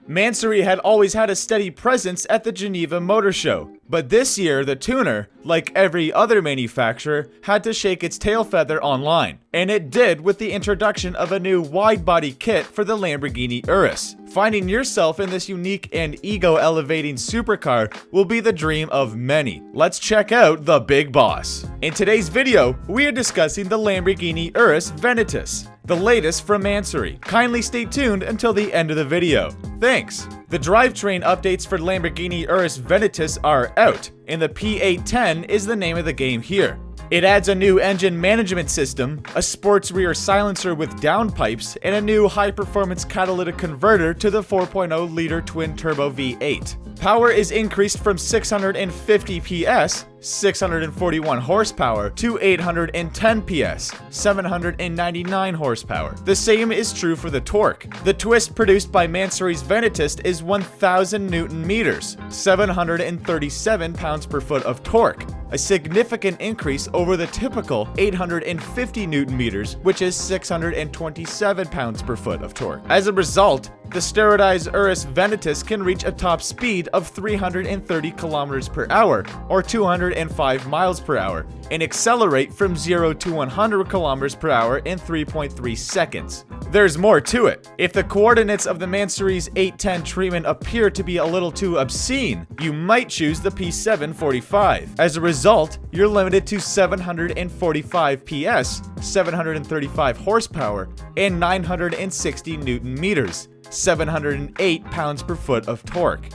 Mansory had always had a steady presence at the Geneva Motor Show, but this year the tuner, like every other manufacturer, had to shake its tail feather online, and it did with the introduction of a new wide-body kit for the Lamborghini Urus. Finding yourself in this unique and ego-elevating supercar will be the dream of many. Let's check out the big boss. In today's video, we are discussing the Lamborghini Urus VENATUS, the latest from Mansory. Kindly stay tuned until the end of the video. Thanks! The drivetrain updates for Lamborghini Urus VENATUS are out, and the P810 is the name of the game here. It adds a new engine management system, a sports rear silencer with downpipes, and a new high-performance catalytic converter to the 4.0-liter twin-turbo V8. Power is increased from 650 PS, 641 horsepower, to 810 PS, 799 horsepower. The same is true for the torque. The twist produced by Mansory's VENATUS is 1,000 Newton meters, 737 pounds-per-foot of torque, a significant increase over the typical 850 Newton meters, which is 627 pounds-per-foot of torque. As a result, the steroidized Urus VENATUS can reach a top speed of 330 kilometers per hour, or 205 miles per hour, and accelerate from 0 to 100 kilometers per hour in 3.3 seconds. There's more to it. If the coordinates of the Mansory's 810 treatment appear to be a little too obscene, you might choose the P745. As a result, you're limited to 745 PS, 735 horsepower, and 960 Newton meters, 708 pounds-per-foot of torque.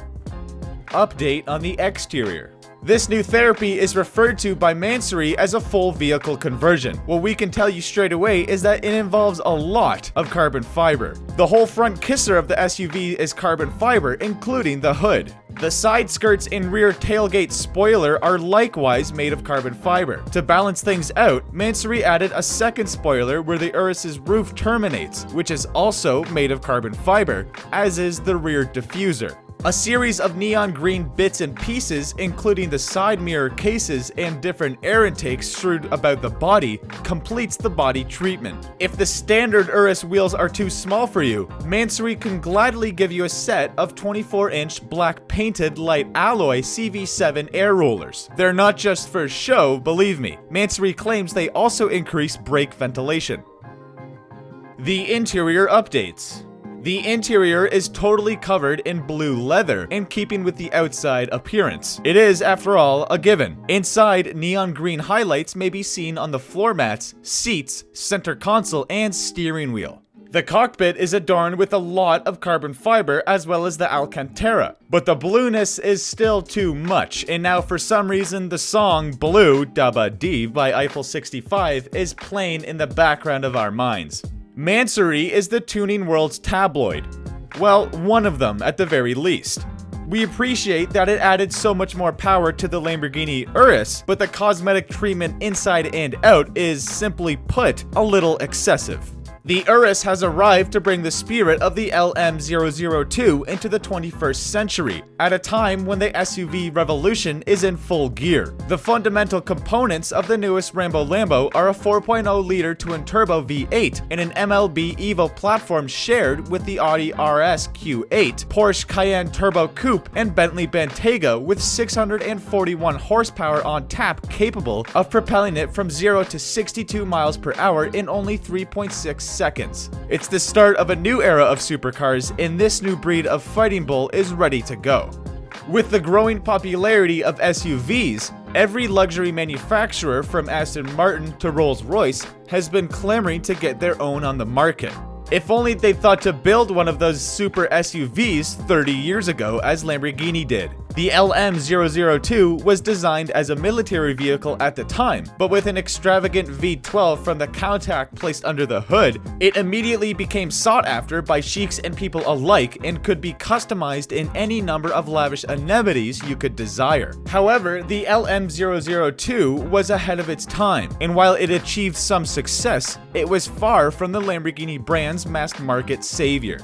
Update on the exterior. This new therapy is referred to by Mansory as a full vehicle conversion. What we can tell you straight away is that it involves a lot of carbon fiber. The whole front kisser of the SUV is carbon fiber, including the hood. The side skirts and rear tailgate spoiler are likewise made of carbon fiber. To balance things out, Mansory added a second spoiler where the Urus's roof terminates, which is also made of carbon fiber, as is the rear diffuser. A series of neon green bits and pieces, including the side mirror cases and different air intakes strewed about the body, completes the body treatment. If the standard Urus wheels are too small for you, Mansory can gladly give you a set of 24-inch black painted light alloy CV7 air rollers. They're not just for show, believe me. Mansory claims they also increase brake ventilation. The interior updates. The interior is totally covered in blue leather, in keeping with the outside appearance. It is, after all, a given. Inside, neon green highlights may be seen on the floor mats, seats, center console, and steering wheel. The cockpit is adorned with a lot of carbon fiber as well as the Alcantara, but the blueness is still too much, and now for some reason the song Blue Dabba Dee by Eiffel 65 is playing in the background of our minds. Mansory is the tuning world's tabloid. Well, one of them at the very least. We appreciate that it added so much more power to the Lamborghini Urus, but the cosmetic treatment inside and out is, simply put, a little excessive. The Urus has arrived to bring the spirit of the LM002 into the 21st century, at a time when the SUV revolution is in full gear. The fundamental components of the newest Rambo Lambo are a 4.0-liter twin-turbo V8 and an MLB Evo platform shared with the Audi RS Q8, Porsche Cayenne Turbo Coupe, and Bentley Bentayga with 641 horsepower on tap, capable of propelling it from 0 to 62 miles per hour in only 3.6 seconds. It's the start of a new era of supercars, and this new breed of fighting bull is ready to go. With the growing popularity of SUVs, every luxury manufacturer from Aston Martin to Rolls-Royce has been clamoring to get their own on the market. If only they thought to build one of those super SUVs 30 years ago as Lamborghini did. The LM002 was designed as a military vehicle at the time, but with an extravagant V12 from the Countach placed under the hood, it immediately became sought after by sheiks and people alike and could be customized in any number of lavish amenities you could desire. However, the LM002 was ahead of its time, and while it achieved some success, it was far from the Lamborghini brand's mass market savior.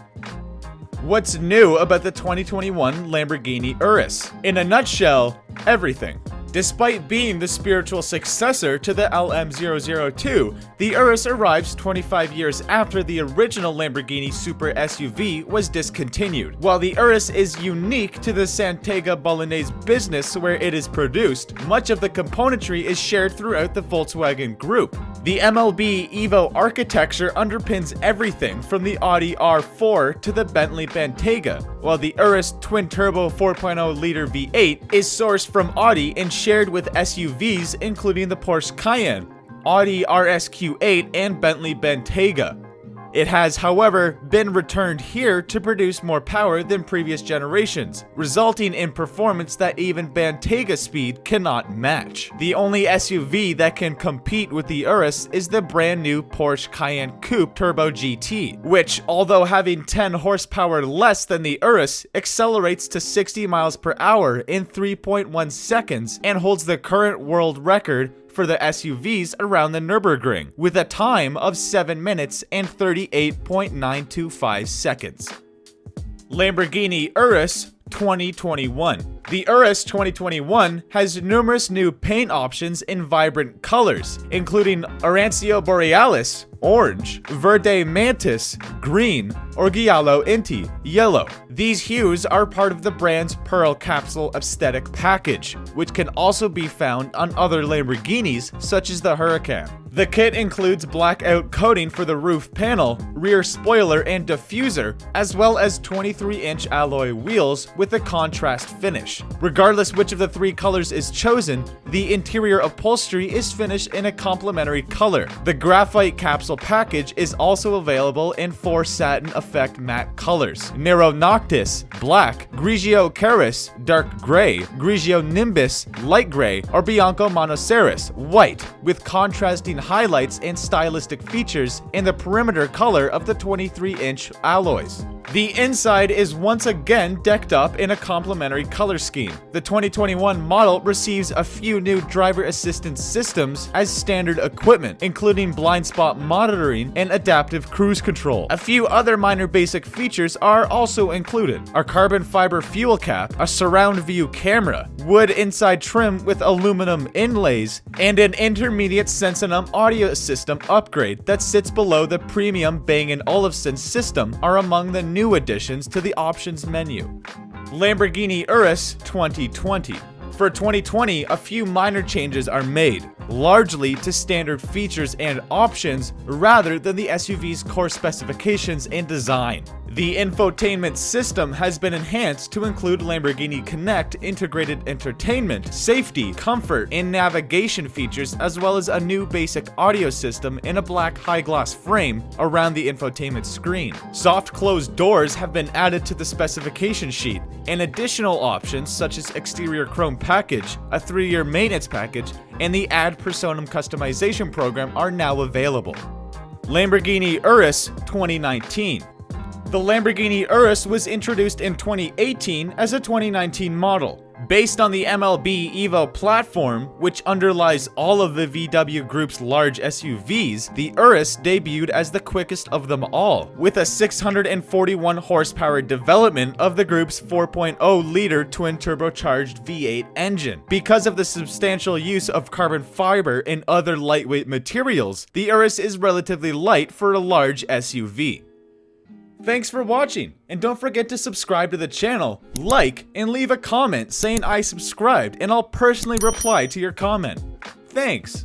What's new about the 2021 Lamborghini Urus? In a nutshell, everything. Despite being the spiritual successor to the LM002, the Urus arrives 25 years after the original Lamborghini Super SUV was discontinued. While the Urus is unique to the Santega Bolognese business where it is produced, much of the componentry is shared throughout the Volkswagen Group. The MLB Evo architecture underpins everything from the Audi R4 to the Bentley Bentayga, while the Urus twin-turbo 4.0-liter V8 is sourced from Audi and shared with SUVs including the Porsche Cayenne, Audi RSQ8, and Bentley Bentayga. It has, however, been returned here to produce more power than previous generations, resulting in performance that even Bentayga speed cannot match. The only SUV that can compete with the Urus is the brand new Porsche Cayenne Coupe Turbo GT, which, although having 10 horsepower less than the Urus, accelerates to 60 miles per hour in 3.1 seconds and holds the current world record for the SUVs around the Nürburgring, with a time of 7 minutes and 38.925 seconds. Lamborghini Urus 2021. The Urus 2021 has numerous new paint options in vibrant colors, including Arancio Borealis, orange, Verde Mantis, green, or Giallo Inti, yellow. These hues are part of the brand's Pearl Capsule aesthetic package, which can also be found on other Lamborghinis such as the Huracan. The kit includes blackout coating for the roof panel, rear spoiler and diffuser, as well as 23-inch alloy wheels with a contrast finish. Regardless which of the three colors is chosen, the interior upholstery is finished in a complementary color. The graphite capsule package is also available in 4 satin effect matte colors: Nero Noctis, black, Grigio Caris, dark gray, Grigio Nimbus, light gray, or Bianco Monoceros, white, with contrasting highlights and stylistic features in the perimeter color of the 23-inch alloys. The inside is once again decked up in a complementary color scheme. The 2021 model receives a few new driver assistance systems as standard equipment, including blind spot monitoring and adaptive cruise control. A few other minor basic features are also included: a carbon fiber fuel cap, a surround view camera, wood inside trim with aluminum inlays, and an intermediate Sensinum audio system upgrade that sits below the premium Bang & Olufsen system are among the new additions to the options menu. Lamborghini Urus 2020. For 2020, a few minor changes are made, largely to standard features and options rather than the SUV's core specifications and design. The infotainment system has been enhanced to include Lamborghini Connect integrated entertainment, safety, comfort, and navigation features, as well as a new basic audio system in a black high-gloss frame around the infotainment screen. Soft closed doors have been added to the specification sheet, and additional options such as exterior chrome package, a 3-year maintenance package, and the Ad Personam customization program are now available. Lamborghini Urus 2019. The Lamborghini Urus was introduced in 2018 as a 2019 model. Based on the MLB Evo platform, which underlies all of the VW Group's large SUVs, the Urus debuted as the quickest of them all, with a 641 horsepower development of the group's 4.0-liter twin-turbocharged V8 engine. Because of the substantial use of carbon fiber and other lightweight materials, the Urus is relatively light for a large SUV. Thanks for watching, and don't forget to subscribe to the channel, like, and leave a comment saying I subscribed, and I'll personally reply to your comment. Thanks!